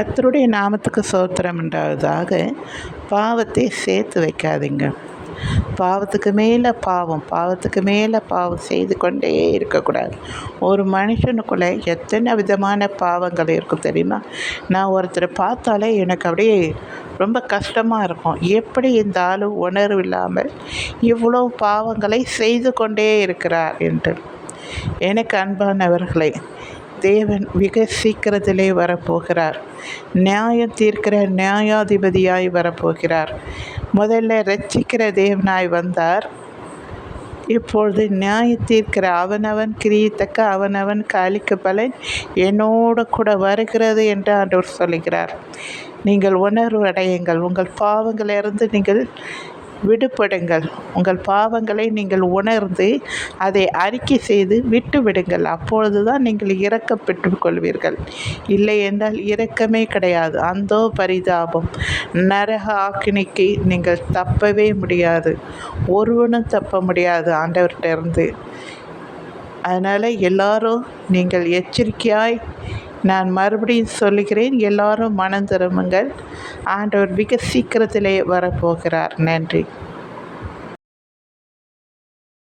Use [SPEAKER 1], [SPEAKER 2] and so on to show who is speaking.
[SPEAKER 1] கர்த்தருடைய நாமத்துக்கு ஸ்தோத்திரம் உண்டாவதாக. பாவத்தை சேர்த்து வைக்காதீங்க. பாவத்துக்கு மேலே பாவம், பாவத்துக்கு மேலே பாவம் செய்து கொண்டே இருக்கக்கூடாது. ஒரு மனுஷனுக்குள்ளே எத்தனை விதமான பாவங்கள் இருக்கும் தெரியுமா? நான் ஒருத்தரை பார்த்தாலே எனக்கு அப்படியே ரொம்ப கஷ்டமாக இருக்கும். எப்படி இந்த ஆள் உணர்வு இல்லாமல் இவ்வளோ பாவங்களை செய்து கொண்டே இருக்கிறார் என்று. எனக்கு அன்பானவர்களே, தேவன் மிக சீக்கிரத்திலே வரப்போகிறார். நியாயம் தீர்க்கிற நியாயாதிபதியாய் வரப்போகிறார். முதல்ல இரட்சிக்கிற தேவனாய் வந்தார். இப்பொழுது நியாயம் தீர்க்கிற அவனவன் கிரியத்தக்க அவனவன் அளிக்க பலன் என்னோடு கூட வருகிறது என்று ஆண்டவர் சொல்லுகிறார். நீங்கள் உணர்வு அடையுங்கள். உங்கள் பாவங்களிலிருந்து நீங்கள் விடுபடுங்கள். உங்கள் பாவங்களை நீங்கள் உணர்ந்து அதை அறிக்கை செய்து விட்டு விடுங்கள். அப்பொழுது தான் நீங்கள் இரக்கம் பெற்றுக்கொள்வீர்கள். இல்லை என்றால் இரக்கமே கிடையாது. அந்தோ பரிதாபம், நரக ஆக்கினைக்கு நீங்கள் தப்பவே முடியாது. ஒருவனும் தப்ப முடியாது ஆண்டவர்கிட்ட இருந்து. அதனால் எல்லாரும் நீங்கள் எச்சரிக்கையாய், நான் மறுபடியும் சொல்லுகிறேன், எல்லாரும் மனம் திரும்புங்கள். ஆண்டவர் மிக சீக்கிரத்திலே வரப்போகிறார். நன்றி.